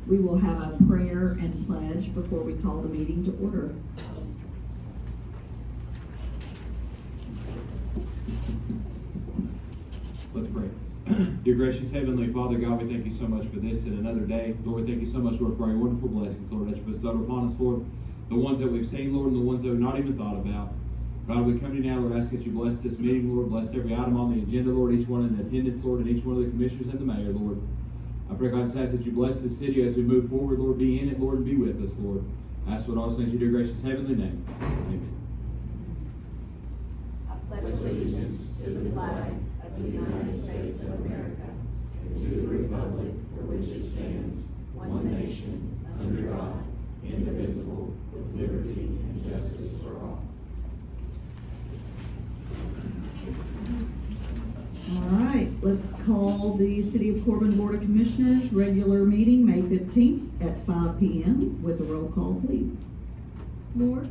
We will have a prayer and pledge before we call the meeting to order. Let's pray. Dear gracious Heavenly Father, God, we thank you so much for this and another day. Lord, we thank you so much, Lord, for your wonderful blessings, Lord, that you bestowed upon us, Lord. The ones that we've seen, Lord, and the ones that we've not even thought about. God, we come to you now, Lord, ask that you bless this meeting, Lord. Bless every item on the agenda, Lord, each one in attendance, Lord, and each one of the commissioners and the mayor, Lord. I pray, God, just ask that you bless this city as we move forward, Lord. Be in it, Lord, and be with us, Lord. I ask what all things in your gracious heavenly name. Amen. I pledge allegiance to the flag of the United States of America and to the republic for which it stands, one nation, under God, indivisible, with liberty and justice for all. All right, let's call the City of Corbin Board of Commissioners regular meeting, May 15th at 5 p.m. with a roll call, please. Moore.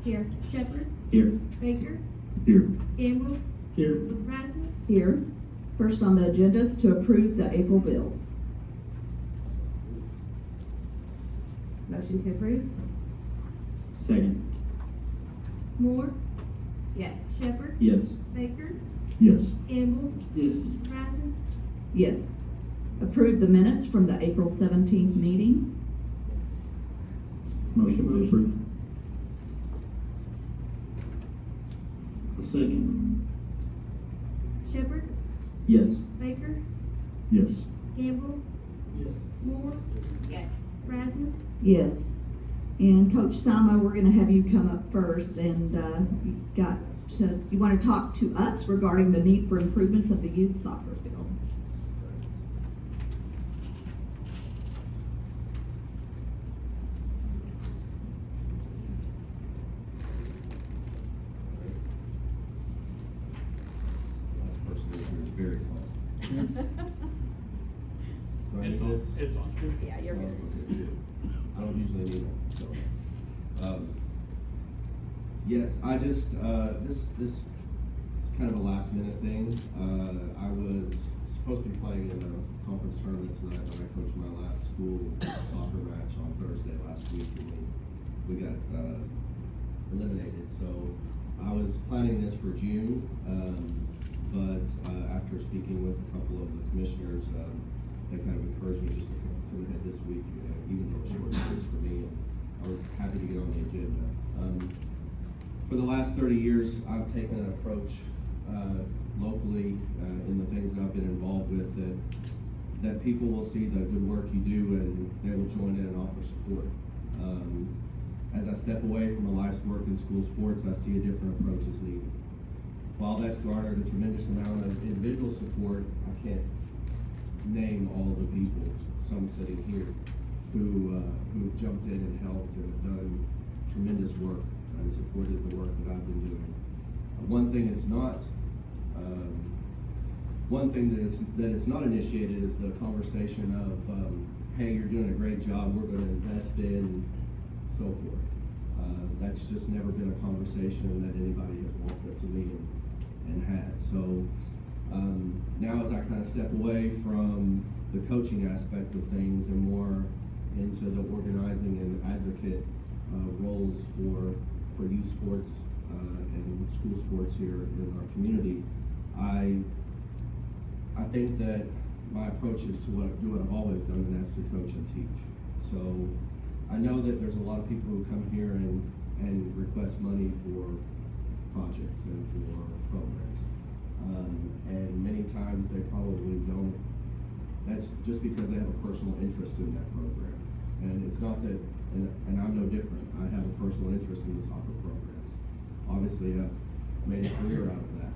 Here. Shepherd. Here. Baker. Here. Gamble. Here. Rasmus. Here. First on the agenda is to approve the April bills. Motion to approve. Second. Moore. Yes. Shepherd. Yes. Baker. Yes. Gamble. Yes. Rasmus. Yes. Approve the minutes from the April 17th meeting. Motion to approve. Second. Shepherd. Yes. Baker. Yes. Gamble. Yes. Moore. Yes. Rasmus. Yes. And Coach Sama, we're going to have you come up first, and you want to talk to us regarding the need for improvements of the youth soccer field. Last person this year is very tall. It's on. It's on. Yeah, you're good. I don't usually need them, so. Yes, I just, this is kind of a last minute thing. I was supposed to be playing in a conference tournament tonight, but I coached my last school soccer match on Thursday last week, and we got eliminated. So I was planning this for June, but after speaking with a couple of the commissioners, they kind of encouraged me just to come ahead this week, even though it's short notice for me, and I was happy to get on the agenda. For the last 30 years, I've taken an approach locally in the things that I've been involved with that people will see the good work you do and they will join in and offer support. As I step away from a life's work in school sports, I see a different approach is needed. While that's garnered a tremendous amount of individual support, I can't name all of the people, some sitting here, who jumped in and helped and have done tremendous work and supported the work that I've been doing. One thing it's not not initiated is the conversation of, hey, you're doing a great job, we're going to invest in, so forth. That's just never been a conversation that anybody has walked up to me and had. So now as I kind of step away from the coaching aspect of things and more into the organizing and advocate roles for youth sports and school sports here in our community, I think that my approach is to do what I've always done, and that's to coach and teach. So I know that there's a lot of people who come here and request money for projects and for programs. And many times they probably don't. That's just because they have a personal interest in that program. And it's not that, and I'm no different. I have a personal interest in the soccer programs. Obviously, I've made a career out of that.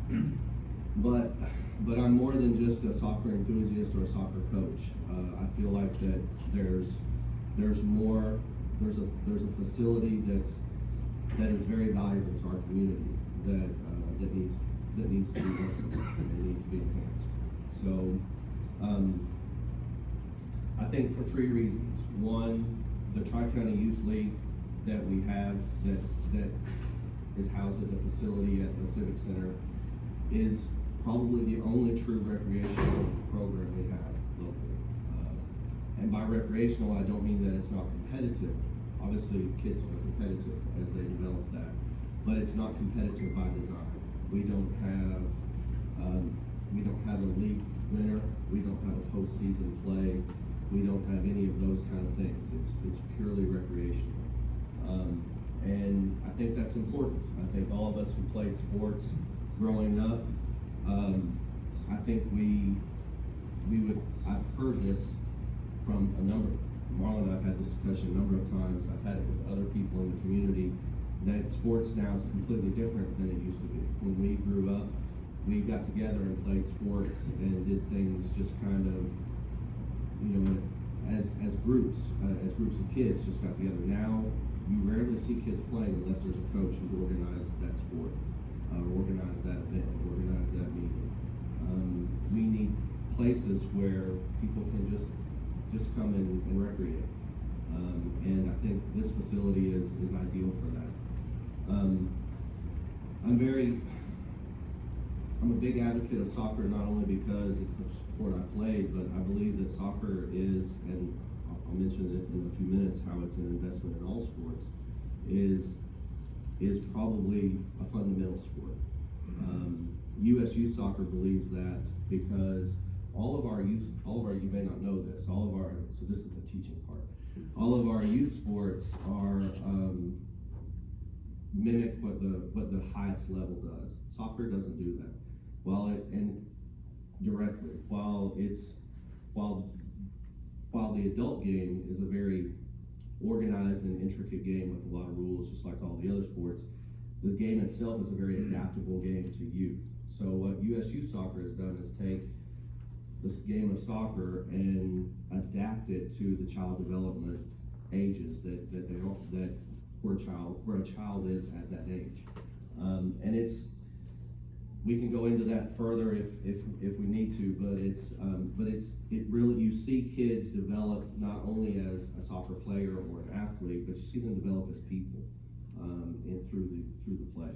But I'm more than just a soccer enthusiast or a soccer coach. I feel like that there's more. There's a facility that is very valuable to our community that needs to be worked on and needs to be enhanced. So I think for three reasons. One, the Tri-County Youth League that we have that is housed at the facility at the Civic Center is probably the only true recreational program we have locally. And by recreational, I don't mean that it's not competitive. Obviously, kids are competitive as they develop that, but it's not competitive by design. We don't have a league winner. We don't have a postseason play. We don't have any of those kind of things. It's purely recreational. And I think that's important. I think all of us who played sports growing up, I think I've heard this from Marlon and I've had this discussion a number of times. I've had it with other people in the community, that sports now is completely different than it used to be. When we grew up, we got together and played sports and did things just kind of, as groups of kids just got together. Now, you rarely see kids playing unless there's a coach who's organized that sport, organized that event, organized that meeting. We need places where people can just come and recreate. And I think this facility is ideal for that. I'm a big advocate of soccer, not only because it's the sport I played, but I believe that soccer is, and I'll mention it in a few minutes, how it's an investment in all sports, is probably a fundamental sport. US Youth Soccer believes that because all of our youth, you may not know this, so this is the teaching part. All of our youth sports are mimic what the highest level does. Soccer doesn't do that. While the adult game is a very organized and intricate game with a lot of rules, just like all the other sports, the game itself is a very adaptable game to youth. So what US Youth Soccer has done is take this game of soccer and adapt it to the child development ages where a child is at that age. And we can go into that further if we need to, but it really, you see kids develop not only as a soccer player or an athlete, but you see them develop as people through the play.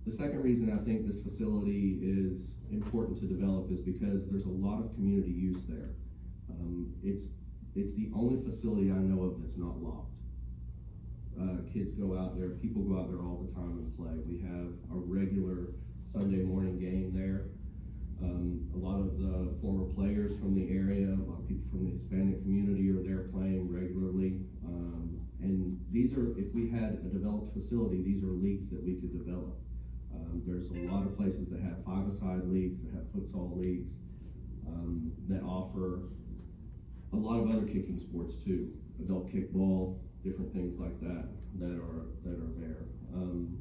The second reason I think this facility is important to develop is because there's a lot of community use there. It's the only facility I know of that's not locked. Kids go out there, people go out there all the time and play. We have a regular Sunday morning game there. A lot of the former players from the area, a lot of people from the Hispanic community are there playing regularly. And these are, if we had a developed facility, these are leagues that we could develop. There's a lot of places that have five-a-side leagues, that have futsal leagues, that offer a lot of other kicking sports too. Adult kickball, different things like that are there.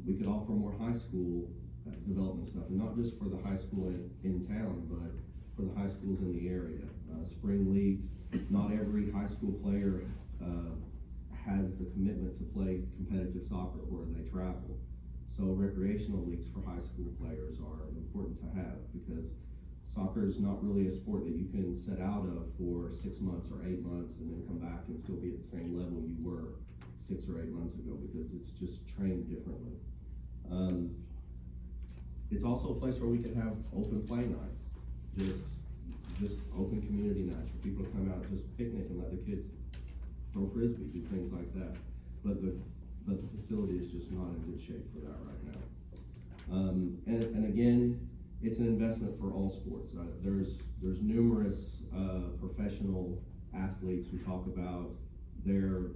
We could offer more high school development stuff, and not just for the high school in town, but for the high schools in the area. Spring leagues, not every high school player has the commitment to play competitive soccer or they travel. So recreational leagues for high school players are important to have, because soccer is not really a sport that you can set out of for 6 months or 8 months and then come back and still be at the same level you were 6 or 8 months ago, because it's just trained differently. It's also a place where we could have open play nights, just open community nights for people to come out, just picnic and let the kids throw frisbee, do things like that. But the facility is just not in good shape for that right now. And again, it's an investment for all sports. There's numerous professional athletes who talk about their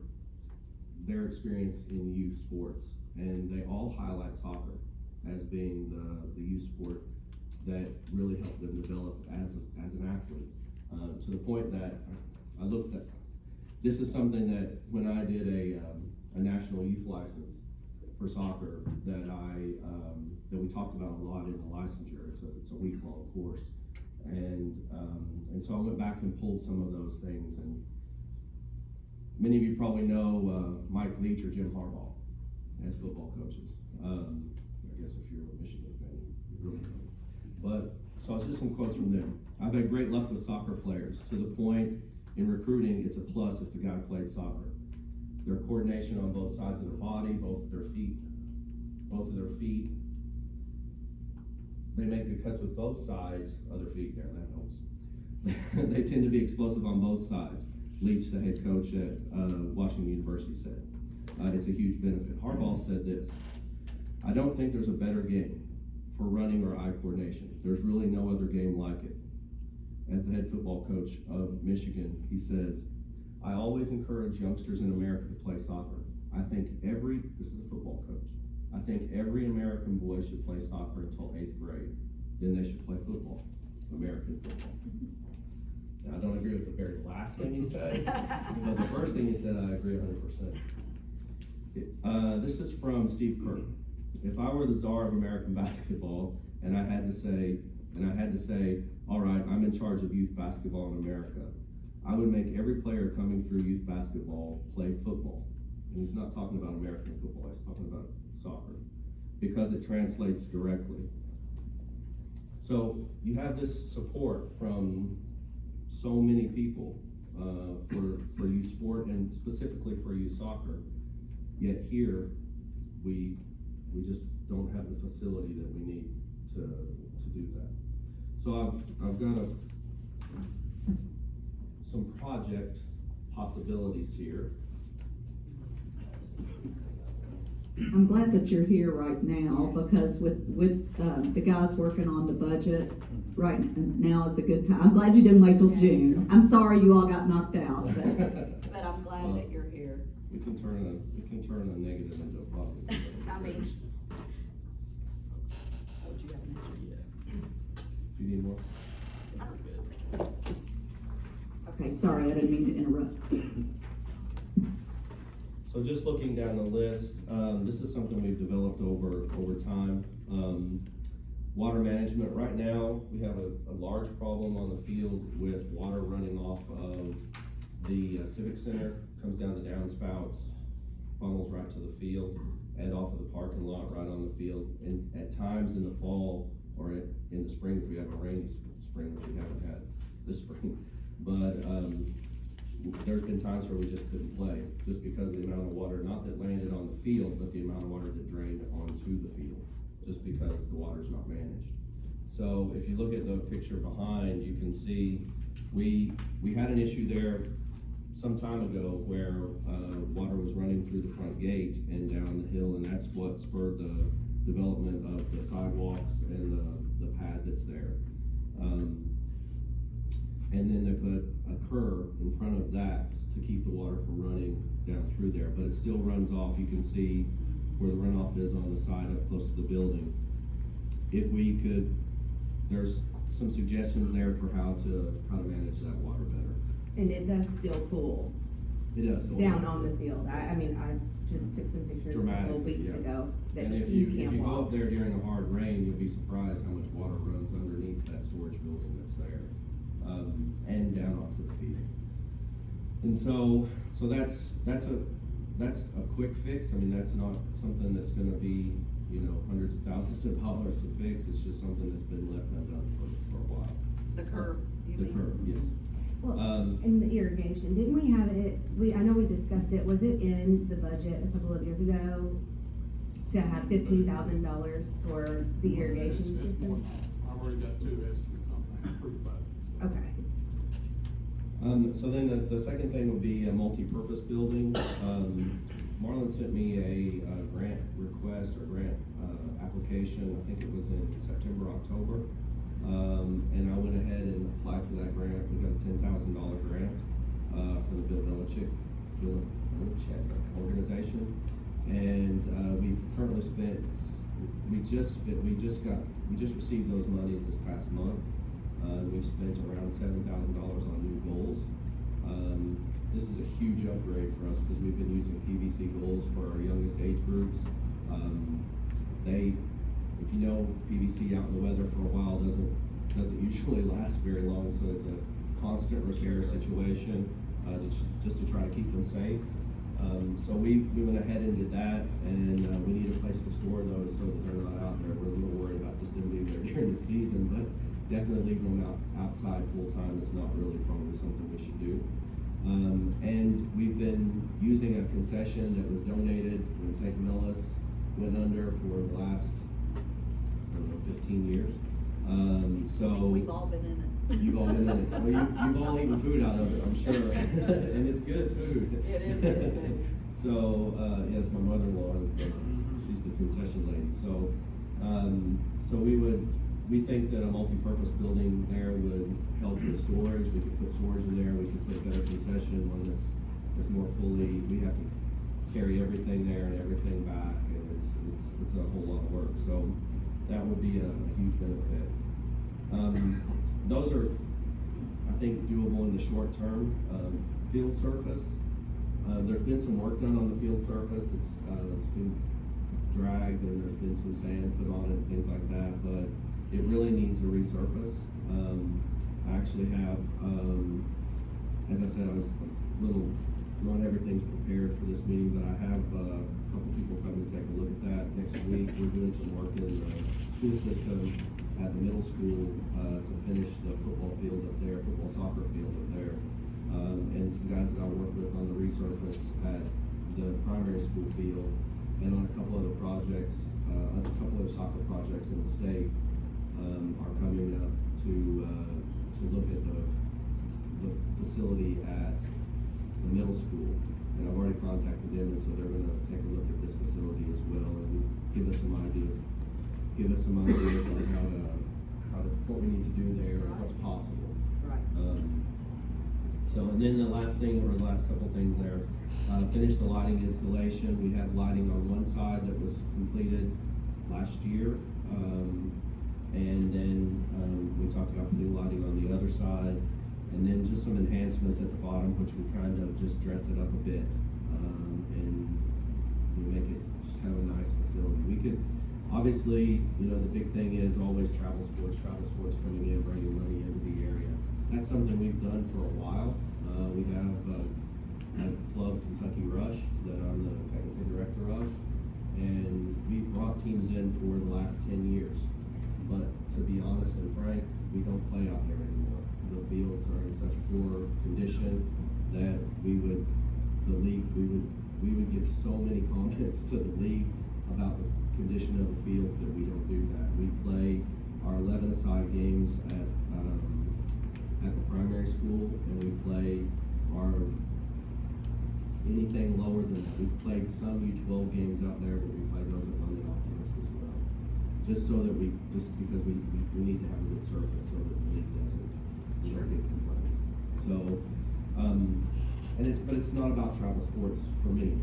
experience in youth sports, and they all highlight soccer as being the youth sport that really helped them develop as an athlete, to the point that I looked at. This is something that when I did a national youth license for soccer that we talked about a lot in the licensure. It's a week-long course, and so I went back and pulled some of those things. And many of you probably know Mike Leach or Jim Harbaugh as football coaches. I guess if you're a Michigan fan, you really know. But so it's just some quotes from them. I've had great luck with soccer players, to the point in recruiting it's a plus if the guy played soccer. Their coordination on both sides of their body, both of their feet. They make good cuts with both sides of their feet there, that helps. they tend to be explosive on both sides. Leach, the head coach at Washington University, said. It's a huge benefit. Harbaugh said this: I don't think there's a better game for running or eye coordination. There's really no other game like it. As the head football coach of Michigan, he says, I always encourage youngsters in America to play soccer. I think this is a football coach, I think every American boy should play soccer until 8th grade. Then they should play football, American football. Now, I don't agree with the very last thing he said, but the first thing he said, I agree 100%. This is from Steve Kerr. If I were the czar of American basketball, and I had to say, all right, I'm in charge of youth basketball in America, I would make every player coming through youth basketball play football. And he's not talking about American football, he's talking about soccer, because it translates directly. So you have this support from so many people for youth sport and specifically for youth soccer. Yet here, we just don't have the facility that we need to do that. So I've got some project possibilities here. I'm glad that you're here right now, because with the guys working on the budget, right now is a good time. I'm glad you didn't wait till June. I'm sorry you all got knocked out, but I'm glad that you're here. We can turn a negative into a positive. I mean. Oh, you got an extra? Do you need more? Okay, sorry, I didn't mean to interrupt. So just looking down the list, this is something we've developed over time. Water management. Right now, we have a large problem on the field with water running off of the Civic Center, comes down the downspouts, funnels right to the field, and off of the parking lot right on the field. And at times in the fall or in the spring, if we have a rainy spring, which we haven't had this spring, but there's been times where we just couldn't play just because of the amount of water, not that landed on the field, but the amount of water that drained onto the field, just because the water's not managed. So if you look at the picture behind, you can see we had an issue there some time ago where water was running through the front gate and down the hill, and that's what spurred the development of the sidewalks and the pad that's there. And then they put a curb in front of that to keep the water from running down through there, but it still runs off. You can see where the runoff is on the side up close to the building. If we could, there's some suggestions there for how to manage that water better. And it does still pool It does. down on the field. I mean, I just took some pictures a couple Dramatic, weeks yeah. ago that And if you you can't go walk. up there during a hard rain, you'll be surprised how much water runs underneath that storage building that's there, and down onto the field. And so that's a quick fix. I mean, that's not something that's going to be, hundreds of thousands of dollars to fix. It's just something that's been left undone for a while. The curb, you The mean? curb, yes. Well, and the irrigation, didn't we have it, I know we discussed it, was it in the budget a couple of years ago to have $15,000 for the irrigation system? I've already got 2 estimates on that, approved by. Okay. So then the second thing would be a multi-purpose building. Marlon sent me a grant request or grant application. I think it was in September, October. And I went ahead and applied for that grant. We got a $10,000 grant for the Bill Belichick organization. And we've currently spent, we just received those monies this past month. We've spent around $7,000 on new goals. This is a huge upgrade for us because we've been using PVC goals for our youngest age groups. If you know, PVC out in the weather for a while doesn't usually last very long, so it's a constant repair situation just to try to keep them safe. So we went ahead and did that, and we need a place to store those so that they're not out there. We're a little worried about just them being there during the season, but definitely leaving them outside full time is not really probably something we should do. And we've been using a concession that was donated when St. Millis went under for the last, 15 years. We've all been in it. You've all been in it. Well, you've all eaten food out of it, I'm sure. And it's good food. It is good food. So, yes, my mother-in-law she's the concession lady. So, we think that a multi-purpose building there would help with storage. We could put storage in there. We could put better concession, one that's more fully, we have to carry everything there and everything back, and it's a whole lot of work. So that would be a huge benefit. Those are, I think, doable in the short term. Field surface, there's been some work done on the field surface. It's been dragged and there's been some sand put on it and things like that, but it really needs a resurface. I actually have, as I said, I was a little, not everything's prepared for this meeting, but I have a couple people coming to take a look at that next week. We're doing some work in the school system at the middle school to finish the football field up there, football soccer field up there. And some guys that I work with on the resurface at the primary school field, and on a couple other projects, a couple other soccer projects in the state are coming up to look at the facility at the middle school. And I've already contacted them, and so they're gonna take a look at this facility as well and give us some ideas on what we need to do there and what's possible. Right. So, and then the last thing, or the last couple things there, finished the lighting installation. We had lighting on one side that was completed last year. And then we talked about the new lighting on the other side. And then just some enhancements at the bottom, which we kind of just dress it up a bit. And make it just kind of a nice facility. We could, obviously, the big thing is always travel sports coming in, bringing money into the area. That's something we've done for a while. We have a club, Kentucky Rush, that I'm the technical director of, and we've brought teams in for the last 10 years. But to be honest and frank, we don't play out there anymore. The fields are in such poor condition that we would get so many comments to the league about the condition of the fields that we don't do that. We play our 11-a-side games at the primary school, and we play our anything lower than that. We've played some U12 games out there, but we play those at London Optimist as well. Just because we need to have a good surface so that the league doesn't get complaints. So, but it's not about travel sports for me,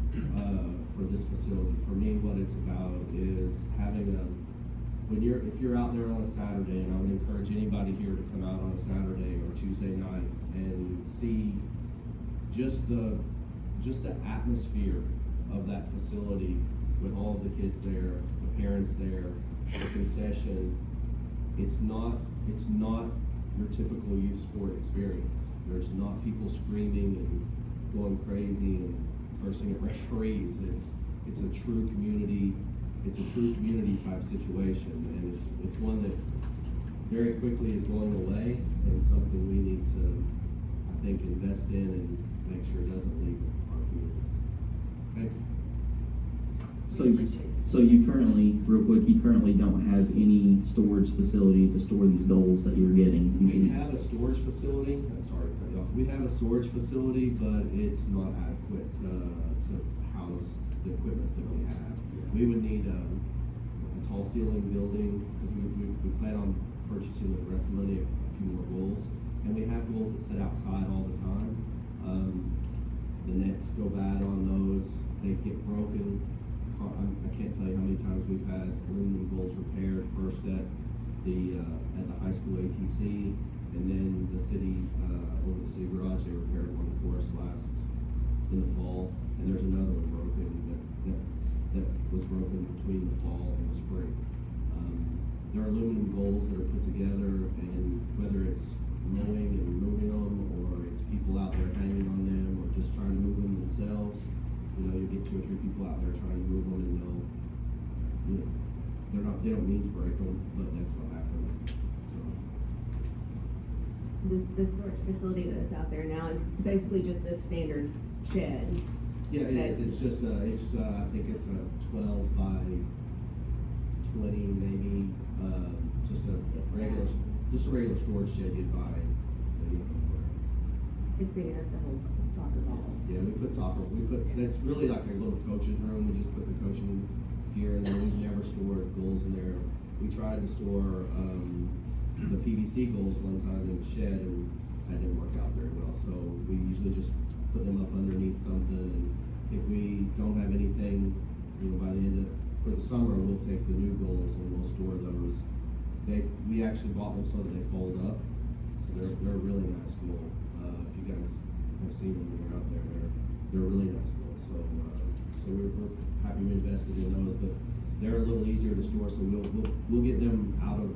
for this facility. For me, what it's about is having if you're out there on a Saturday, and I would encourage anybody here to come out on a Saturday or Tuesday night and see just the atmosphere of that facility with all of the kids there, the parents there, the concession. It's not your typical youth sport experience. There's not people screaming and going crazy and cursing at referees. It's a true community. It's a true community type situation, and it's one that very quickly is going away, and something we need to, I think, invest in and make sure it doesn't leave our community. Thanks. So you currently, real quick, you currently don't have any storage facility to store these goals that you're getting? We have a storage facility. I'm sorry to cut you off. We have a storage facility, but it's not adequate to house the equipment that we have. We would need a tall ceiling building, because we plan on purchasing with the rest of the money a few more goals. And we have goals that sit outside all the time. The nets go bad on those. They get broken. I can't tell you how many times we've had aluminum goals repaired, first at the high school ATC, and then the city, over the city garage, they repaired one for us in the fall, and there's another one broken that was broken between the fall and the spring. There are aluminum goals that are put together, and whether it's mowing and moving them, or it's people out there hanging on them, or just trying to move them themselves, you get 2 or 3 people out there trying to move them, and they don't mean to break them, but that's what happens. So. This storage facility that's out there now is basically just a standard shed. Yeah, it is. It's just I think it's a 12 by 20 maybe, just a regular just a regular storage shed you'd buy anywhere. It's big enough to hold soccer balls. Yeah, it's really like a little coach's room, we just put the coaching gear in there, we've never stored goals in there. We tried to store, the PVC goals one time in the shed, and that didn't work out very well, so we usually just put them up underneath something, and if we don't have anything, by the end of, for the summer, we'll take the new goals and we'll store those. We actually bought them so that they fold up, so they're a really nice goal. If you guys have seen them when you're out there, they're a really nice goal. So we're happy we invested in those, but they're a little easier to store, so we'll get them out of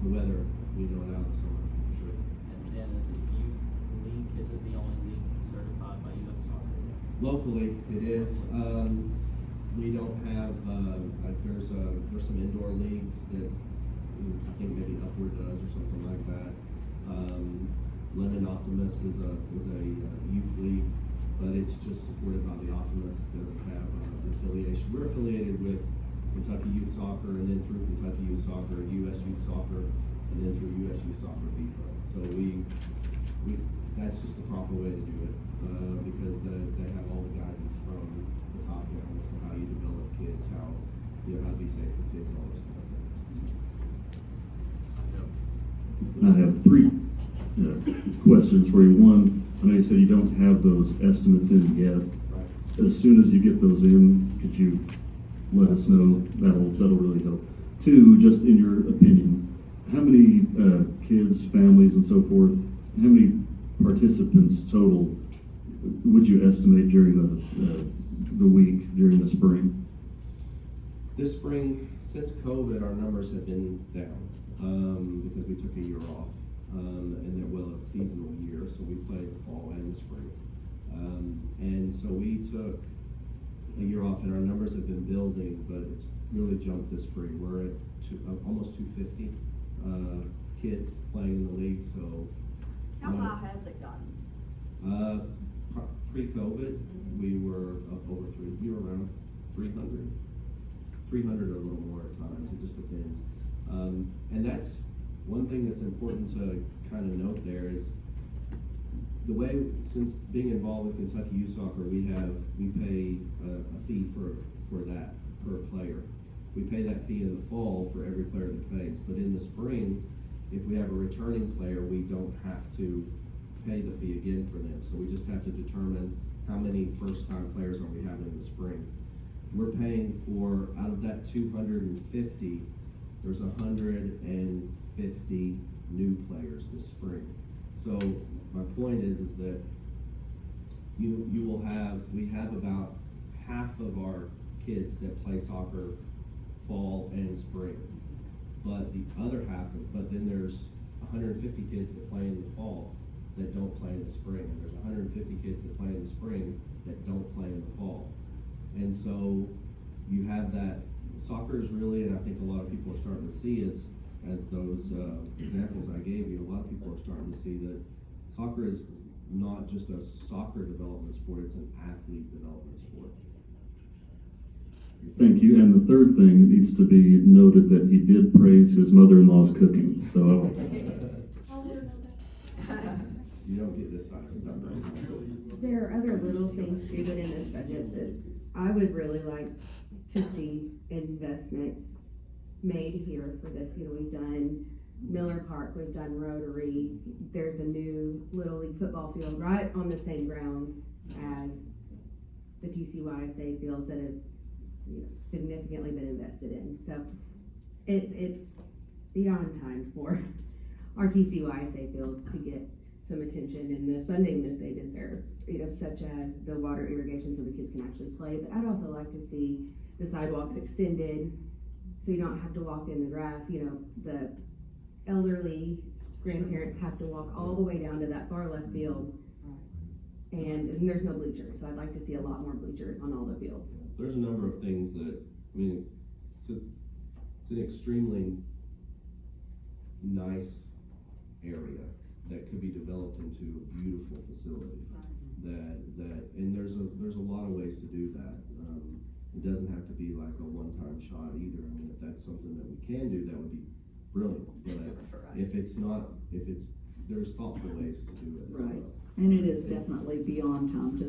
the weather, and out of the summer, for sure. And Dennis, is youth league, is it the only league certified by U.S. Soccer? Locally, it is. We don't have, there's some indoor leagues that I think maybe Upward does or something like that. London Optimist is a youth league, but it's just supported by the Optimist. It doesn't have an affiliation. We're affiliated with Kentucky Youth Soccer, and then through Kentucky Youth Soccer, US Youth Soccer, and then through US Youth Soccer FIFA. So that's just the proper way to do it, because they have all the guidance from the top down as to how you develop kids, how to be safe for kids, all those kind of things. I have three questions for you. One, I know you said you don't have those estimates in yet. Right. As soon as you get those in, could you let us know? That'll really help. Two, just in your opinion, how many kids, families, and so forth, how many participants total would you estimate during the week, during the spring? This spring, since COVID, our numbers have been down, because we took a year off, and they're a seasonal year, so we played the fall and the spring. And so we took a year off, and our numbers have been building, but it's really jumped this spring. We're at almost 250 kids playing in the league, so. How high has it gotten? Pre-COVID, we were up over we were around 300 or a little more at times, it just depends. And that's one thing that's important to kind of note there is the way, since being involved with Kentucky Youth Soccer, we pay a fee for that per player. We pay that fee in the fall for every player that plays, but in the spring, if we have a returning player, we don't have to pay the fee again for them. So we just have to determine how many first-time players are we having in the spring. We're paying for, out of that 250, there's 150 new players this spring. So my point is that we have about half of our kids that play soccer fall and spring. But the other half, but then there's 150 kids that play in the fall that don't play in the spring. And there's 150 kids that play in the spring that don't play in the fall. And so you have that, soccer is really, and I think a lot of people are starting to see as those examples I gave you, a lot of people are starting to see that soccer is not just a soccer development sport, it's an athlete development sport. Thank you. And the third thing, it needs to be noted that he did praise his mother-in-law's cooking. So You don't get this side of done right. There are other little things too, but in this budget that I would really like to see investments made here for this. We've done Miller Park, we've done Rotary. There's a new Little League football field right on the same grounds as the TCYSA fields that have significantly been invested in. So it's beyond time for our TCYSA fields to get some attention and the funding that they deserve, such as the water irrigation so the kids can actually play. But I'd also like to see the sidewalks extended so you don't have to walk in the grass. The elderly grandparents have to walk all the way down to that far left field, and there's no bleachers, so I'd like to see a lot more bleachers on all the fields. There's a number of things that, it's an extremely nice area that could be developed into a beautiful facility. And there's a lot of ways to do that. It doesn't have to be like a one-time shot either. If that's something that we can do, that would be brilliant. But if it's not, there's thoughtful ways to do it as Right. well. And it is definitely beyond time to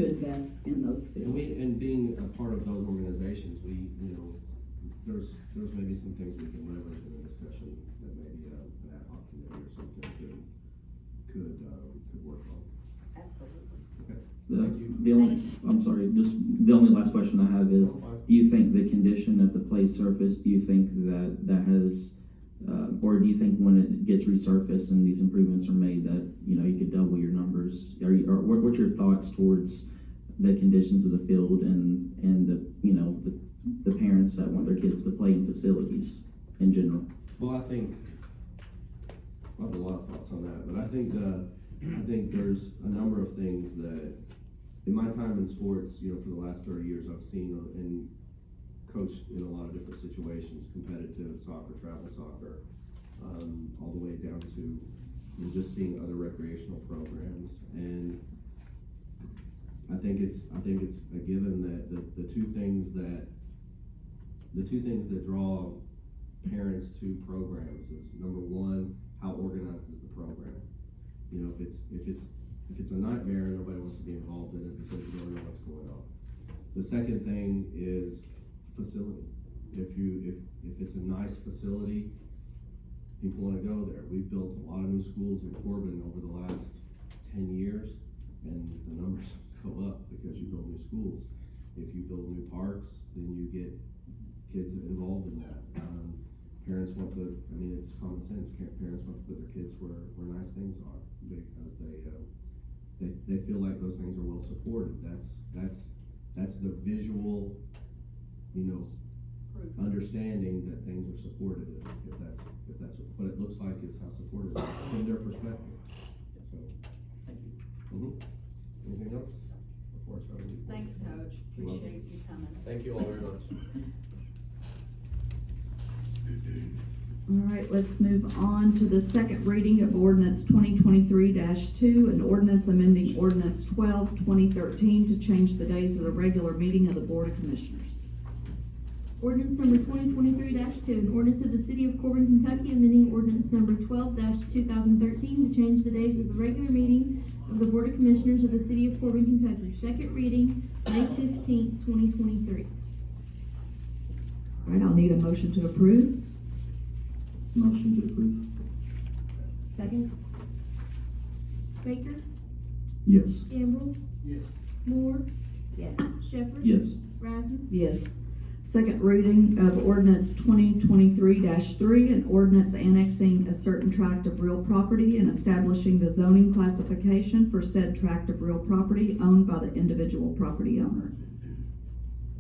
invest in those And fields. and being a part of those organizations, there's maybe some things we can leverage in a discussion that maybe an ad hoc committee or something could work on. Absolutely. Okay. The- Thank you. The only, I'm sorry, just the only last question I have is, do you think the condition of the play surface, do you think that has, or do you think when it gets resurfaced and these improvements are made that, you could double your numbers? Or what's your thoughts towards the conditions of the field and the parents that want their kids to play in facilities in general? Well, I have a lot of thoughts on that, but I think there's a number of things that, in my time in sports, for the last 30 years, I've seen and coached in a lot of different situations, competitive soccer, travel soccer, all the way down to just seeing other recreational programs. And I think it's a given that the two things that draw parents to programs is, number one, how organized is the program? If it's a nightmare, nobody wants to be involved in it because you don't know what's going on. The second thing is facility. If it's a nice facility, people want to go there. We've built a lot of new schools in Corbin over the last 10 years, and the numbers go up because you build new schools. If you build new parks, then you get kids involved in that. Parents want to, it's common sense, parents want to put their kids where nice things are, because they feel like those things are well supported. That's the visual, understanding that things are supported, if that's what it looks like is how supported it is from their perspective. So, Thank you. Anything else before I start? Thanks, Coach. You're welcome. Appreciate you coming. Thank you all very much. All right, let's move on to the second reading of ordinance 2023-2, an ordinance amending ordinance 12-2013 to change the days of the regular meeting of the Board of Commissioners. Ordinance number 2023-2, an ordinance of the City of Corbin, Kentucky, amending ordinance number 12-2013 to change the days of the regular meeting of the Board of Commissioners of the City of Corbin, Kentucky. Second reading, May 15th, 2023. All right, I'll need a motion to approve. Motion to approve. Second? Baker, Yes. Gamble, Yes. Moore, Yes. Shepherd. Yes. Rasmus. Yes. Second reading of ordinance 2023-3, an ordinance annexing a certain tract of real property and establishing the zoning classification for said tract of real property owned by the individual property owner.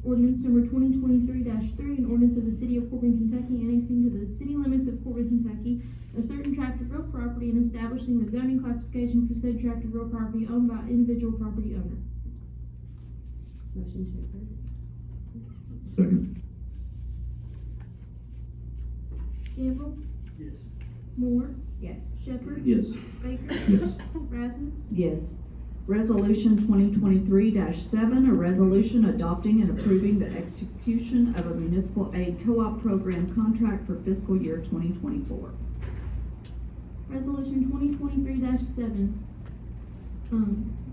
Ordinance number 2023-3, an ordinance of the City of Corbin, Kentucky, annexing to the city limits of Corbin, Kentucky, a certain tract of real property and establishing the zoning classification for said tract of real property owned by individual property owner. Motion to approve. Second. Gamble, Yes. Moore, Yes. Shepherd. Yes. Baker. Yes. Rasmus. Yes. Resolution 2023-7, a resolution adopting and approving the execution of a municipal aid co-op program contract for fiscal year 2024. Resolution 2023-7.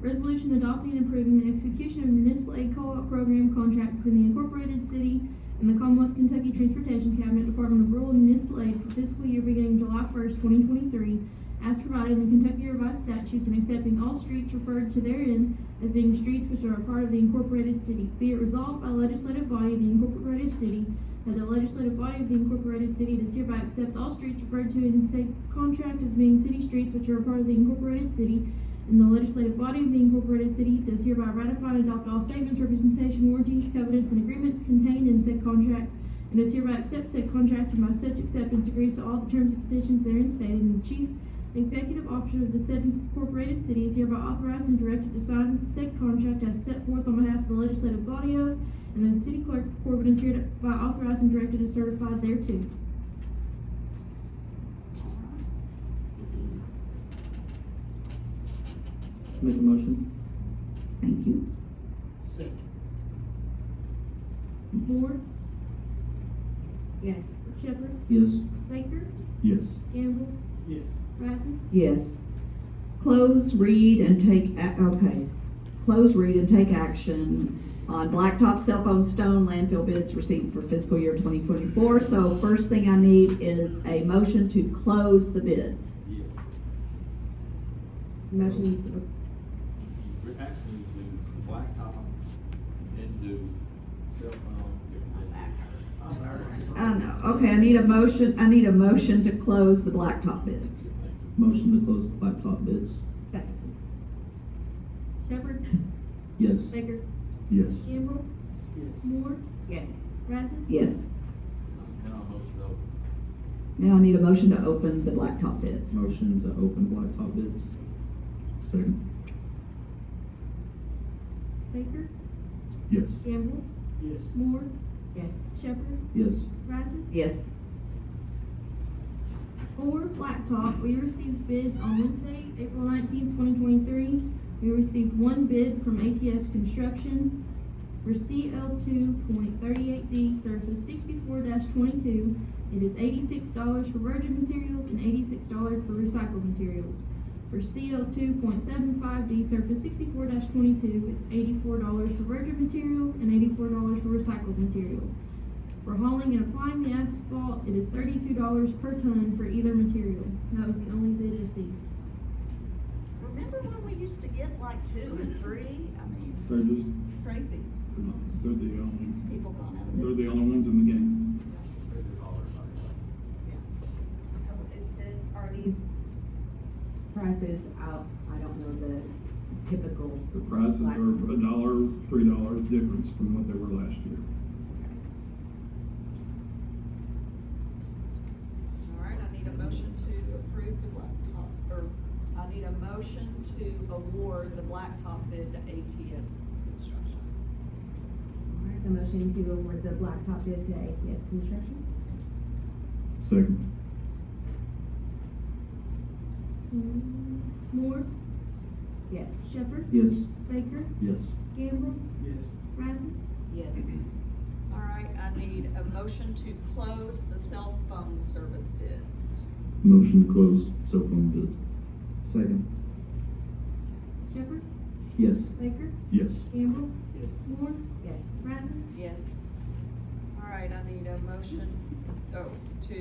Resolution adopting and approving the execution of a municipal aid co-op program contract between the Incorporated City and the Commonwealth Kentucky Transportation Cabinet Department of Rural and Municipal Aid for fiscal year beginning July 1st, 2023, as provided in the Kentucky Revised Statutes, and accepting all streets referred to therein as being streets which are a part of the Incorporated City. Be it resolved by the legislative body of the Incorporated City that the legislative body of the Incorporated City does hereby accept all streets referred to in said contract as being city streets which are a part of the Incorporated City, and the legislative body of the Incorporated City does hereby ratify and adopt all statements, representation, warranties, covenants, and agreements contained in said contract, and does hereby accept said contract, and by such acceptance agrees to all the terms and conditions therein stated, and the chief executive officer of the said Incorporated City is hereby authorized and directed to sign said contract as set forth on behalf of the legislative body of, and the city clerk of Corbin is hereby authorized and directed to certify thereto. Make a motion. Thank you. Second. Moore, Yes. Shepherd, Yes. Baker, Yes. Gamble, Yes. Rasmus, Yes. Close, read, and take, close, read, and take action on blacktop, cell phone, stone, landfill bids received for fiscal year 2024. So first thing I need is a motion to close the bids. Motion, We're actually do blacktop and do cell phone. I know, okay, I need a motion to close the blacktop bids. Motion to close blacktop bids. second. Shepherd, Yes. Baker, Yes. Gamble, Yes. Moore, Yes. Rasmus. Yes. Now motion to open. Now I need a motion to open the blacktop bids. Motion to open blacktop bids. Second. Baker, Yes. Gamble, Yes. Moore, Yes. Shepherd, Yes. Rasmus. Yes. For blacktop, we received bids on Wednesday, April 19th, 2023. We received one bid from ATS Construction for CL2.38D surface 64-22. It is $86 for virgin materials and $86 for recycled materials. For CL2.75D surface 64-22, it's $84 for virgin materials and $84 for recycled materials. For hauling and applying the asphalt, it is $32 per ton for either material. That was the only bid received. Remember when we used to get like 2 and 3? I mean, They're just, crazy. they're the only, People gone out of they're business. the only ones in the game. Are these prices out, I don't know the typical. The prices black- are $1, $3 difference from what they were last year. All right, I need a motion to approve the blacktop, or I need a motion to award the blacktop bid to ATS Construction. All right, the motion to award the blacktop bid to ATS Construction. Second. Moore, Yes. Shepherd, Yes. Baker, Yes. Gamble, Yes. Rasmus. Yes. All right, I need a motion to close the cell phone service bids. Motion to close cell phone bids. Second. Shepherd, Yes. Baker, Yes. Gamble, Yes. Moore, Yes. Rasmus. Yes. All right, I need a motion, to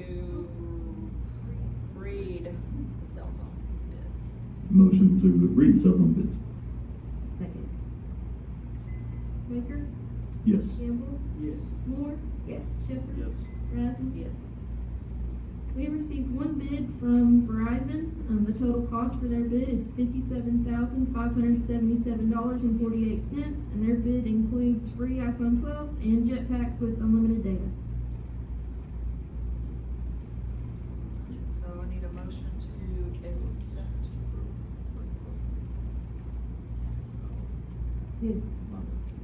read the cell phone bids. Motion to read cell phone bids. Second. Baker, Yes. Gamble, Yes. Moore, Yes. Shepherd, Yes. Rasmus. Yes. We received one bid from Verizon. The total cost for their bid is $57,577.48, and their bid includes free iPhone 12s and jetpacks with unlimited data. So I need a motion to accept. Did,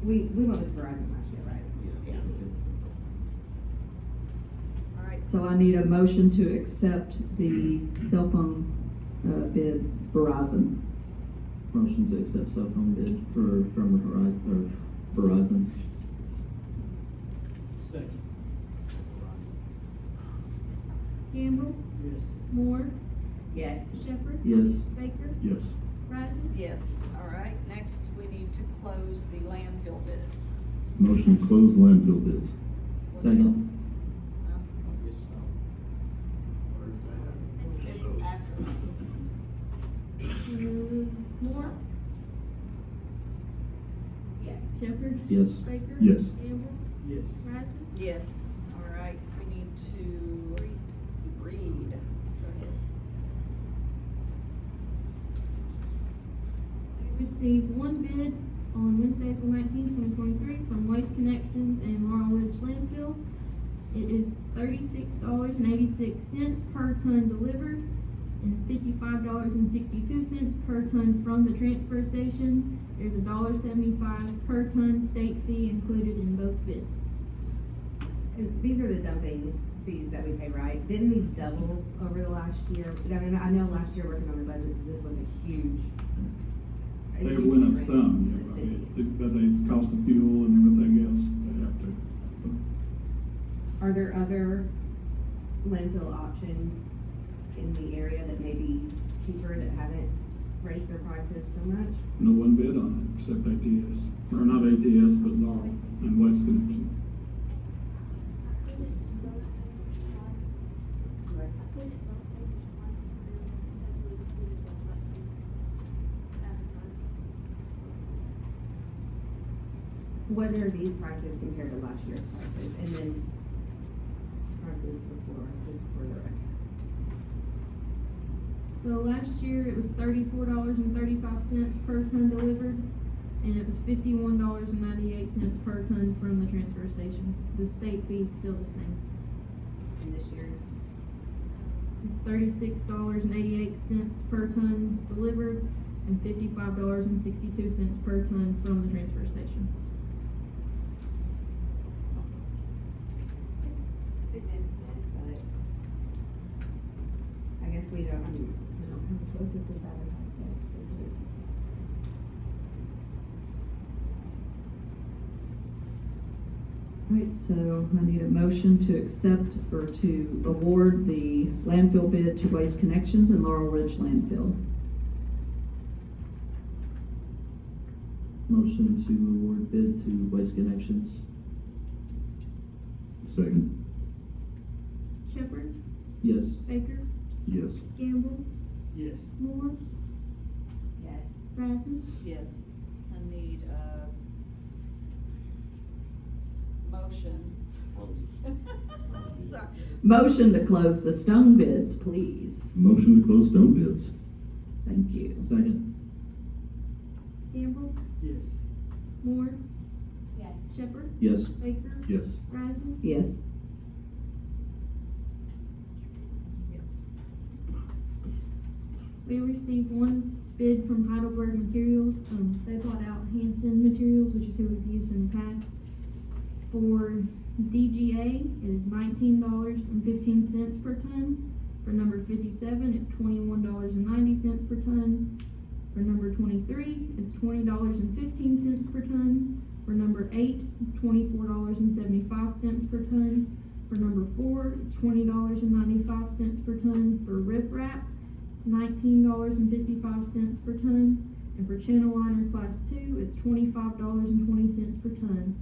we went with Verizon last year, right? Yeah. All right, So I need a motion to accept the cell phone, bid Verizon. Motion to accept cell phone bid from Verizon. Second. Gamble, Yes. Moore, Yes. Shepherd, Yes. Baker, Yes. Rasmus. yes, all right, next we need to close the landfill bids. Motion to close landfill bids. Second. It's after. Moore, Yes. Shepherd, Yes. Baker. Yes. Gamble, Yes. Rasmus. Yes, all right, we need to read. Go ahead. We received one bid on Wednesday, April 19th, 2023 from Waste Connections and Laurel Ridge Landfill. It is $36.86 per ton delivered and $55.62 per ton from the transfer station. There's a $1.75 per ton state fee included in both bids. These are the dumping fees that we pay, right? Didn't these double over the last year? I mean, I know last year working on the budget, this was a huge. They went up some, yeah, I mean, but they cost of fuel and everything else, they have to. Are there other landfill options in the area that may be cheaper, that haven't raised their prices so much? No one bid on it except ATS, or not ATS, but Laurel and Waste Connection. What are these prices compared to last year's prices, and then prices before, just for the record? So last year it was $34.35 per ton delivered, and it was $51.98 per ton from the transfer station. The state fee is still the same. And this year's, It's $36.88 per ton delivered and $55.62 per ton from the transfer station. significant, but I guess we don't have a choice if we advertise it. Right, so I need a motion to accept or to award the landfill bid to Waste Connections and Laurel Ridge Landfill. Motion to award bid to Waste Connections. Second. Shepherd, Yes. Baker, Yes. Gamble, Yes. Moore, Yes. Rasmus. Yes. I need a motion. Sorry. Motion to close the stone bids, please. Motion to close stone bids. Thank you. Second. Gamble, Yes. Moore, Yes. Shepherd, Yes. Baker, Yes. Rasmus. Yes. We received one bid from Heidelberg Materials. They bought out Hanson Materials, which is who we've used in the past. For DGA, it is $19.15 per ton. For number 57, it's $21.90 per ton. For number 23, it's $20.15 per ton. For number 8, it's $24.75 per ton. For number 4, it's $20.95 per ton. For riprap, it's $19.55 per ton. And for channel liner class 2, it's $25.20 per ton.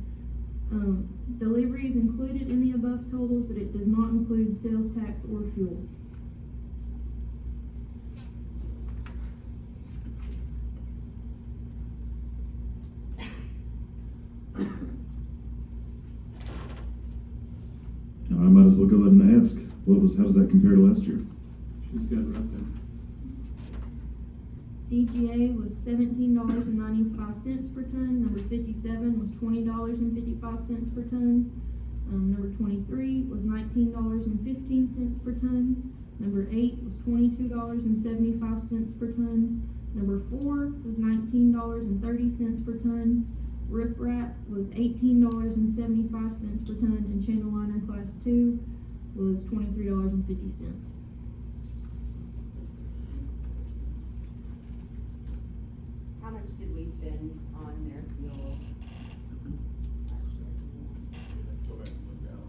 Delivery is included in the above totals, but it does not include sales tax or fuel. Now, I might as well go ahead and ask, how does that compare to last year? She's got it right there. DGA was $17.95 per ton. Number 57 was $20.55 per ton. Number 23 was $19.15 per ton. Number 8 was $22.75 per ton. Number 4 was $19.30 per ton. Riprap was $18.75 per ton, and channel liner class 2 was $23.50. How much did we spend on their fuel? Go back and look at it.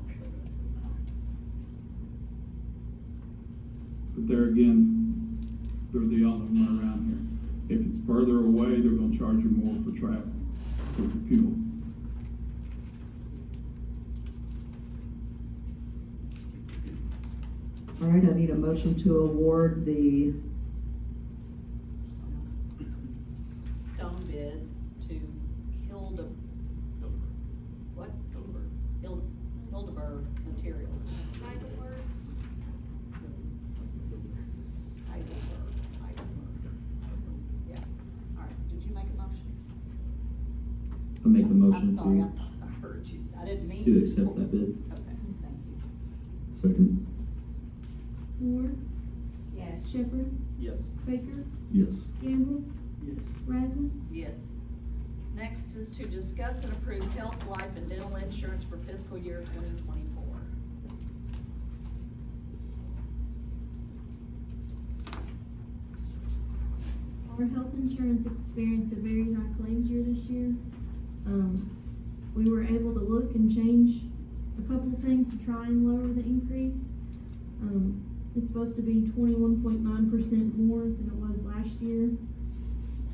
But there again, they're the only one around here. If it's further away, they're gonna charge you more for travel, for fuel. All right, I need a motion to award the Stone bids to what? Hildeberg Materials. Heidelberg. Yeah. All right, did you make a motion? I make a I'm motion sorry, I to, thought I heard you. I didn't mean to accept that bid. Okay, thank you. Second. Moore, Yes. Shepherd, Yes. Baker, Yes. Gamble, Yes. Rasmus. Yes. Next is to discuss and approve health, life, and dental insurance for fiscal year 2024. Our health insurance experienced a very high claims year this year. We were able to look and change a couple of things to try and lower the increase. It's supposed to be 21.9% more than it was last year.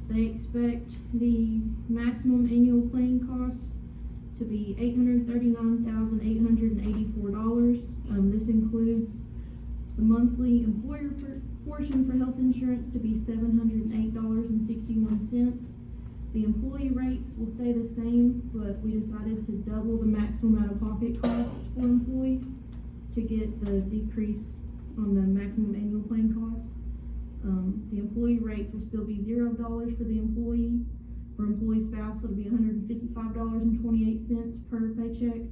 They expect the maximum annual claim cost to be $839,884. This includes the monthly employer portion for health insurance to be $708.61. The employee rates will stay the same, but we decided to double the maximum out-of-pocket cost for employees to get the decrease on the maximum annual claim cost. The employee rates will still be $0 for the employee. For employee spouse, it'll be $155.28 per paycheck.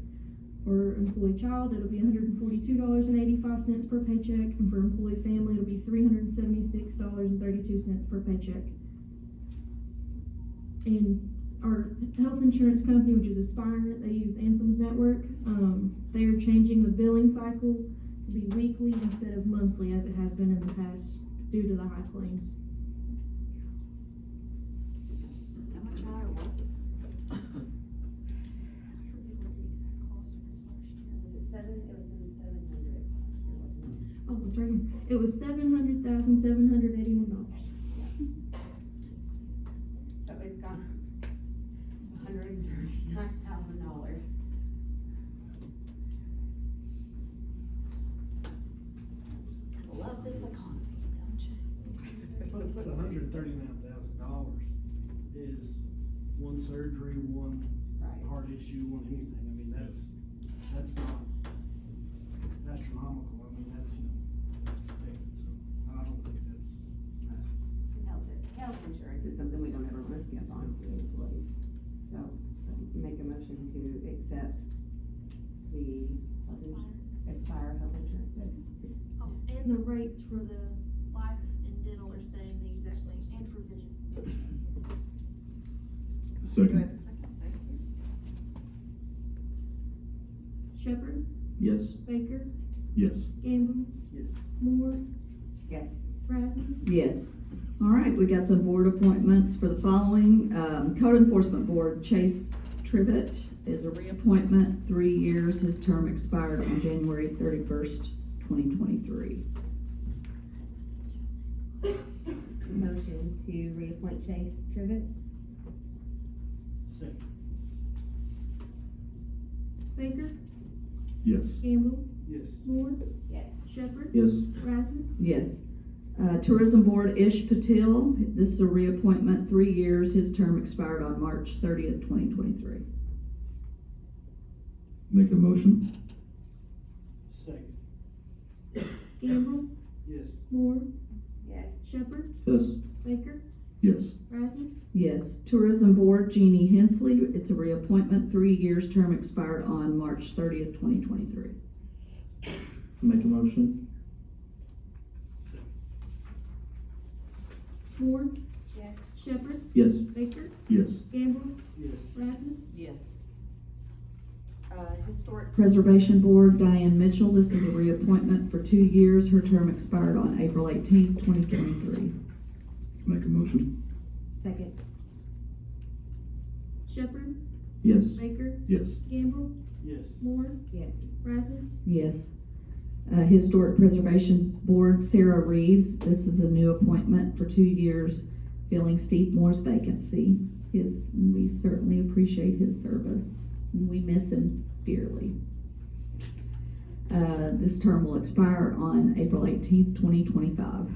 For employee child, it'll be $142.85 per paycheck. And for employee family, it'll be $376.32 per paycheck. And our health insurance company, which is Aspire, they use Anthem's network. They are changing the billing cycle to be weekly instead of monthly as it has been in the past due to the high claims. How much higher was it? Oh, it's right here. It was $700,781. So it's gone $139,000. Love this economy, don't you? But $139,000 is one surgery, one heart issue, one anything. I mean, that's not astronomical. I mean, that's expected, so I don't think that's massive. Health insurance is something we don't ever want to skip on to employees. So, make a motion to accept the Aspire health insurance. Oh, and the rates for the life and dental are staying the exact same, and for vision. Second. Shepherd, Yes. Baker, Yes. Gamble, Yes. Moore, Yes. Rasmus. Yes. All right, we got some board appointments for the following. Code Enforcement Board, Chase Trivet is a reappointment, 3 years. His term expired on January 31st, 2023. Motion to reappoint Chase Trivet. Second. Baker, Yes. Gamble, Yes. Moore, Yes. Shepherd, Yes. Rasmus. Yes. Tourism Board, Ish Patil, this is a reappointment, 3 years. His term expired on March 30th, 2023. Make a motion. Second. Gamble, Yes. Moore, Yes. Shepherd, Yes. Baker, Yes. Rasmus. Yes. Tourism Board, Jeannie Hensley, it's a reappointment, 3 years. Term expired on March 30th, 2023. Make a motion. Moore, Yes. Shepherd, Yes. Baker, Yes. Gamble, Yes. Rasmus. Yes. Historic, Preservation Board, Diane Mitchell, this is a reappointment for 2 years. Her term expired on April 18th, 2023. Make a motion. Second. Shepherd, Yes. Baker, Yes. Gamble, Yes. Moore, Yes. Rasmus. Yes. Historic Preservation Board, Sarah Reeves, this is a new appointment for 2 years, filling Steve Moore's vacancy. We certainly appreciate his service, and we miss him dearly. This term will expire on April 18th, 2025.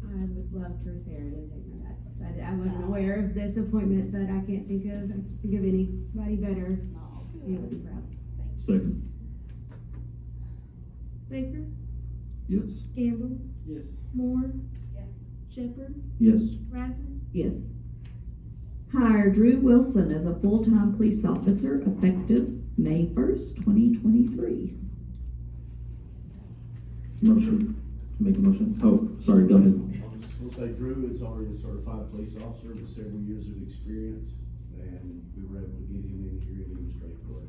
I would love for Sarah to take my dad's place. I wasn't aware of this appointment, but I can't think of anybody better. He would be proud. Second. Baker, Yes. Gamble, Yes. Moore, Yes. Shepherd, Yes. Rasmus. Yes. Hire Drew Wilson as a full-time police officer effective May 1st, 2023. Motion. Make a motion. Oh, sorry, go ahead. I'm just gonna say Drew is already a certified police officer with several years of experience, and we were able to get him in here and he was great for it.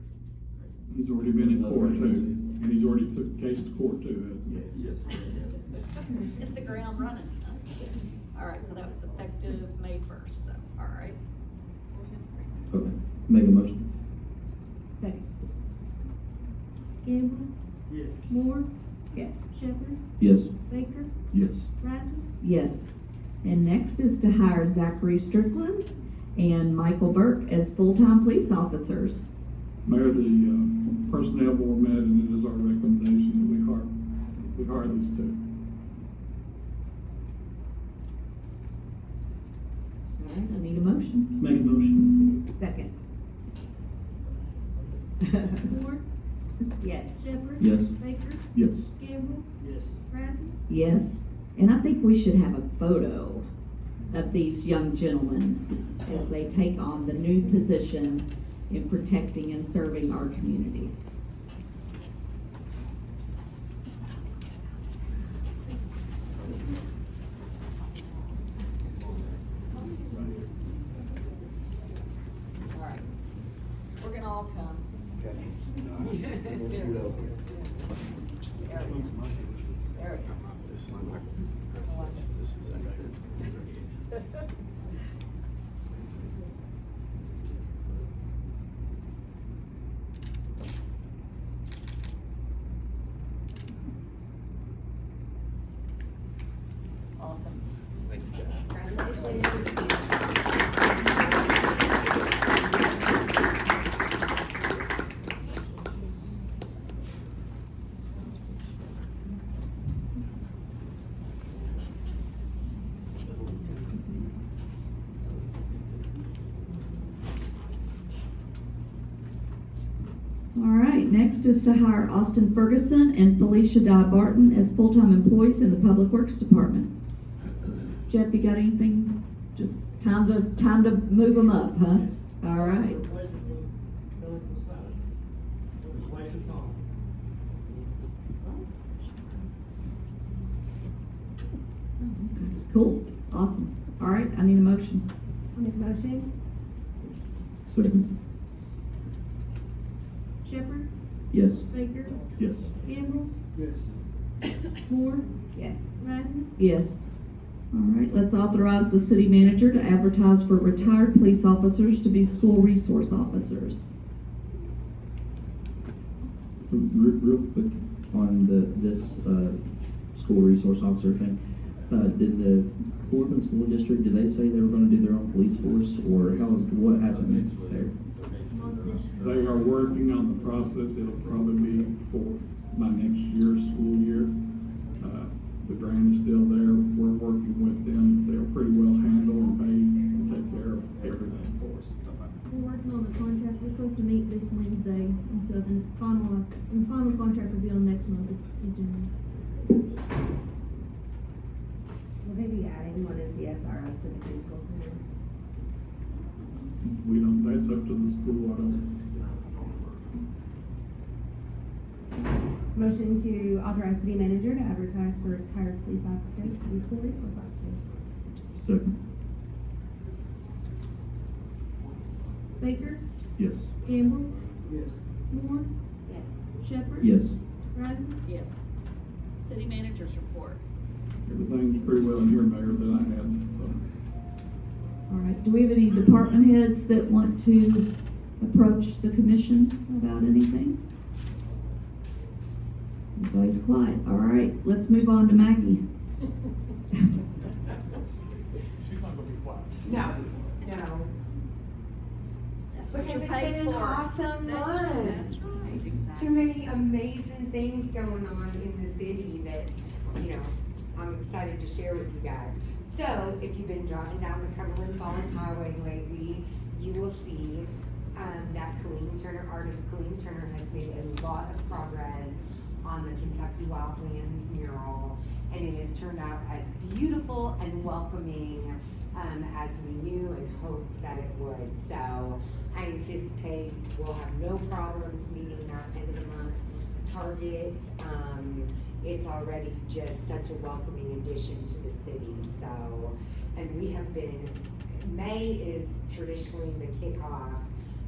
He's already been in court too, and he's already took the case to court too, hasn't he? Yes. hit the ground running. All right, so that was effective May 1st, so, all right. Okay. Make a motion. Second. Gamble, Yes. Moore, Yes. Shepherd, Yes. Baker, Yes. Rasmus. Yes. And next is to hire Zachary Strickland and Michael Burke as full-time police officers. Mayor, the personnel board met, and it is our recommendation that we hire these two. All right, I need a motion. Make a motion. Second. Moore, Yes. Shepherd. Yes. Baker, Yes. Gamble, Yes. Rasmus. Yes, and I think we should have a photo of these young gentlemen as they take on the new position in protecting and serving our community. All right, we're gonna all come. Okay. Let's Let's do it. do it over. There we go. There we go. This is my, this is Zachary. Awesome. Thank you, guys. All right, next is to hire Austin Ferguson and Felicia Dye Barton as full-time employees in the Public Works Department. Jeff, you got anything? Just time to move them up, huh? All right. Cool, awesome. All right, I need a motion. I'll make a motion. Second. Shepherd, Yes. Baker, Yes. Gamble, Yes. Moore, Yes. Rasmus. Yes. All right, let's authorize the city manager to advertise for retired police officers to be school resource officers. Real quick on this school resource officer thing. Did the Corbin School District, did they say they were gonna do their own police force, or what happened there? They are working on the process. It'll probably be for my next year's school year. The grant is still there. We're working with them. They'll pretty well handle and pay and take care of everything for us. We're working on the contract. We're supposed to meet this Wednesday, and so the final contract will be on next month in June. Will they be adding one of the SROs to the preschool center? We don't, that's up to the school. I don't. Motion to authorize city manager to advertise for retired police officers to be school resource officers. Second. Baker, Yes. Gamble, Yes. Moore, Yes. Shepherd. Yes. Rasmus. Yes. City manager's report. Everything's pretty well in here, Mayor, that I had, so. All right, do we have any department heads that want to approach the commission about anything? Everybody's quiet. All right, let's move on to Maggie. She's not gonna be quiet. No. That's Because it's been an awesome month. That's right, exactly. Too many amazing things going on in the city that, I'm excited to share with you guys. So, if you've been driving down the Cumberland Falls Highway lately, you will see, that artist Colleen Turner has made a lot of progress on the Kentucky Wildlands mural, and it has turned out as beautiful and welcoming, as we knew and hoped that it would. So, I anticipate we'll have no problems meeting that end of the month target. It's already just such a welcoming addition to the city. So, and we have been, May is traditionally the kickoff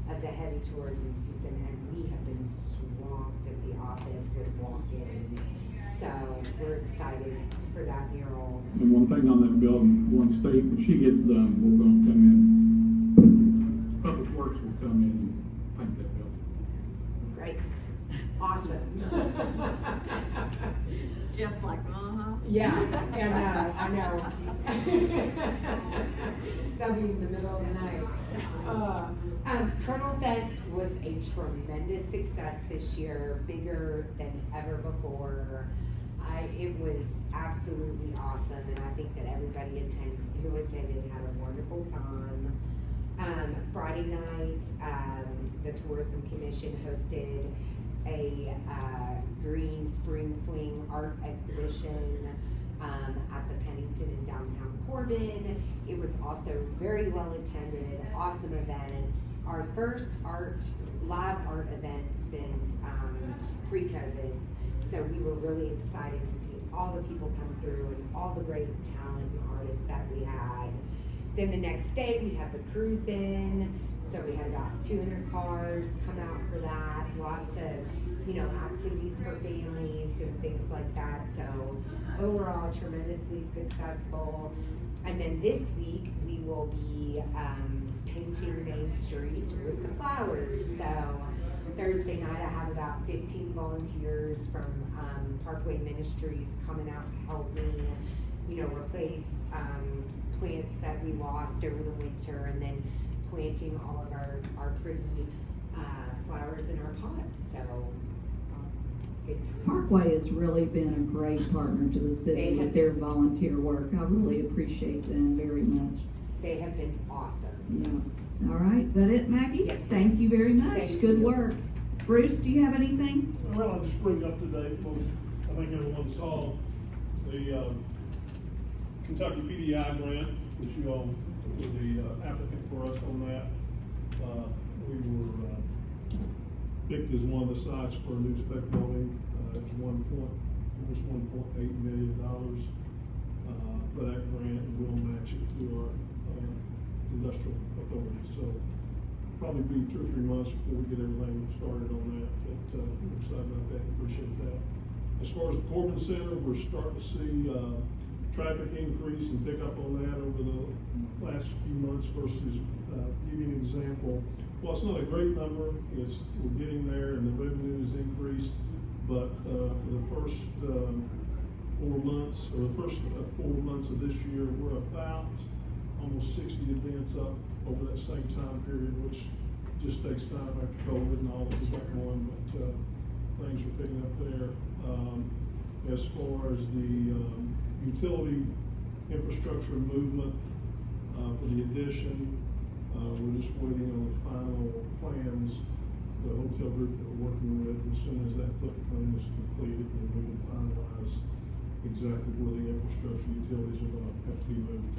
of the heavy tourism season, and we have been swamped at the office with walk-ins. So, we're excited for that mural. And one thing on that building, when she gets done, we're gonna come in, Public Works will come in and paint that building. Great. Awesome. Jeff's like, uh-huh. Yeah, I know. That'll be in the middle of the night. Kernel Fest was a tremendous success this year, bigger than ever before. It was absolutely awesome, and I think that everybody who attended had a wonderful time. Friday night, the Tourism Commission hosted a Green Spring Fling art exhibition at the Pennington in downtown Corbin. It was also very well attended, awesome event. Our first live art event since pre-COVID. So we were really excited to see all the people come through and all the great talent and artists that we had. Then the next day we had the cruise in. So we had about 200 cars come out for that. Lots of, activities for families and things like that. So overall, tremendously successful. And then this week we will be painting Main Street with the flowers. So Thursday night I have about 15 volunteers from Parkway Ministries coming out to help me, replace plants that we lost over the winter, and then planting all of our pretty flowers in our pots. So good times. Parkway has really been a great partner to the city with their volunteer work. I really appreciate them very much. They have been awesome. Yeah. All right, is that it, Maggie? Yes. Thank you very much. Thank Good you. work. Bruce, do you have anything? Well, I'll just bring up to date, I think everyone saw the Kentucky PDI grant, which you all were the applicant for us on that. We were picked as one of the sites for a new spec building. It's almost $1.8 million for that grant, and we'll match it through our industrial authority. So probably be 2 or 3 months before we get everything started on that, but we're excited about that, appreciate that. As far as the Corbin Center, we're starting to see traffic increase and pick up on that over the last few months versus, give you an example. Well, it's not a great number, we're getting there and the revenue is increased, but for the first 4 months, or the first 4 months of this year, we're about almost 60 events up over that same time period, which just takes time after COVID and all that was going, but things are picking up there. As far as the utility infrastructure movement for the addition, we're just waiting on the final plans. The hotel group that we're working with, as soon as that footprint is completed, then we can finalize exactly where the infrastructure utilities are going to have to be moved.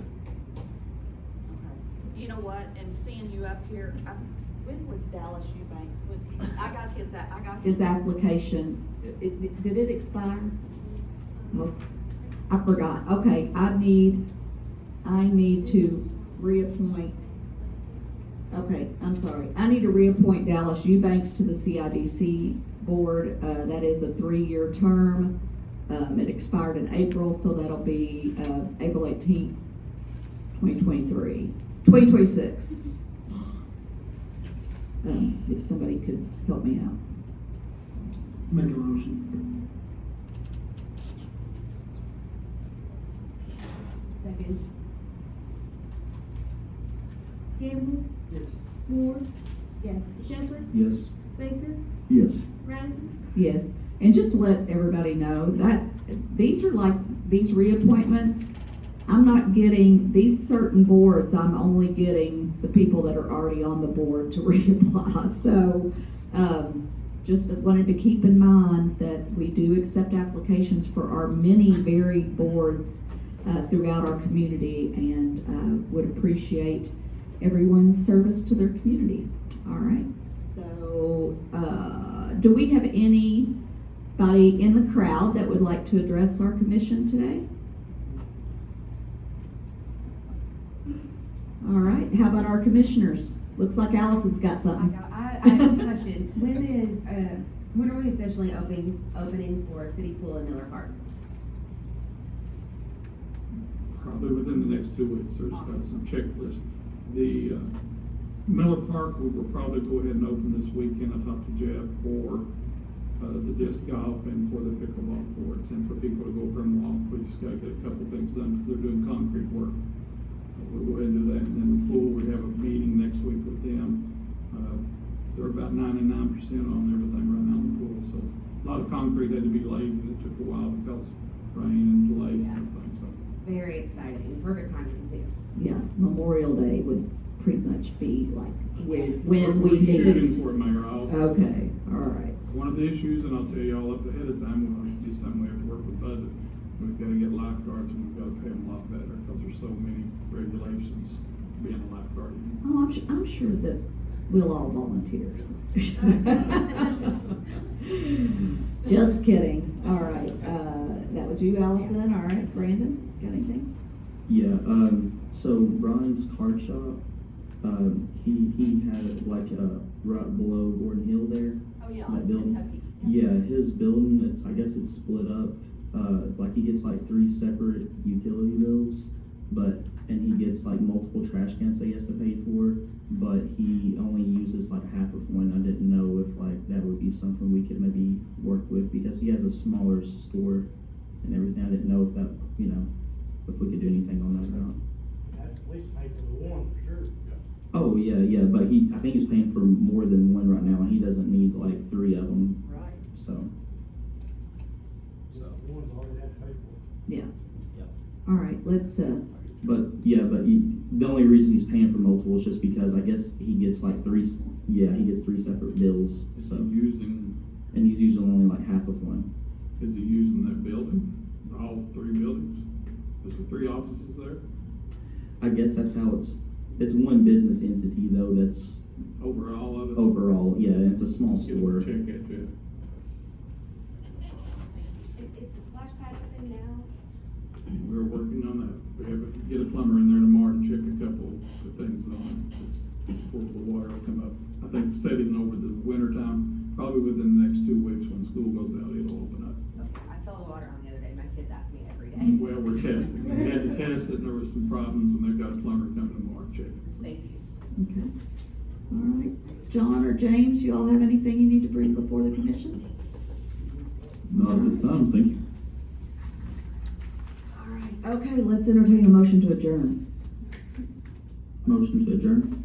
You know what, and seeing you up here, when was Dallas Eubanks? I got his application. Did it expire? Oh, I forgot. Okay, I need to reappoint. Okay, I'm sorry. I need to reappoint Dallas Eubanks to the CIDC board. That is a 3-year term. It expired in April, so that'll be April 18th, 2026. If somebody could help me out. Make a motion. Second. Gamble, Yes. Moore, Yes. Shepherd, Yes. Baker, Yes. Rasmus. Yes, and just to let everybody know that these are like these reappointments. I'm not getting these certain boards. I'm only getting the people that are already on the board to reapply. So, just wanted to keep in mind that we do accept applications for our many varied boards throughout our community, and would appreciate everyone's service to their community. All right. So, do we have anybody in the crowd that would like to address our commission today? All right, how about our commissioners? Looks like Allison's got something. I have 2 questions. When are we officially opening for City Pool in Miller Park? Probably within the next 2 weeks. There's some checklists. The Miller Park, we will probably go ahead and open this weekend. I talked to Jeff for the disc golf and for the pickleball courts and for people to go over and walk. We just gotta get a couple things done, because they're doing concrete work. We'll go into that, and then the pool, we have a meeting next week with them. They're about 99% on everything right now in the pool, so a lot of concrete had to be laid, and it took a while because rain and delays and everything, so. Very exciting, perfect timing too. Yeah, Memorial Day would pretty much be like Yes. when We're we need shooting it. for it, Mayor. Okay, all right. One of the issues, and I'll tell you all up ahead of time, we'll have to do something, we have to work with budget. We've gotta get lifeguards, and we've gotta pay them a lot better, because there's so many regulations being a lifeguard. Oh, I'm sure that we'll all volunteer. Just kidding. All right, that was you, Allison. All right, Brandon, got anything? Yeah, so Ron's card shop, he had like, right below Gordon Hill there. Oh, yeah, that on building. Kentucky. Yeah, his building, I guess it's split up, like he gets like 3 separate utility bills, and he gets like multiple trash cans that he has to pay for, but he only uses like half of one. I didn't know if like that would be something we could maybe work with, because he has a smaller store and everything. I didn't know if that, if we could do anything on that route. That's at least pay for the one, for sure. Oh, yeah, but I think he's paying for more than one right now, and he doesn't need like 3 of them, Right. so. Just the one's already had to pay for. Yeah. Yep. All right, let's, But the only reason he's paying for multiple is just because I guess he gets like 3 separate bills, Is so. he using, And he's using only like half of one. is he using that building, all 3 buildings? Is there 3 offices there? I guess that's how it's one business entity though, that's Over all of it? overall, yeah, and it's a small Get him store. to check that, too. Is the splash pad open now? We're working on that. We have to get a plumber in there tomorrow to check a couple of things on it, just before the water will come up. I think setting over the winter time, probably within the next 2 weeks when school goes out, it'll open up. Okay, I saw the water on the other day, my kids ask me every day. Well, we're testing. We had to test it, and there was some problems, and they've got a plumber coming tomorrow to check it. Thank you. okay. All right. John or James, you all have anything you need to bring before the commission? Not at this time, thank you. All right. Okay, let's entertain a motion to adjourn. Motion to adjourn?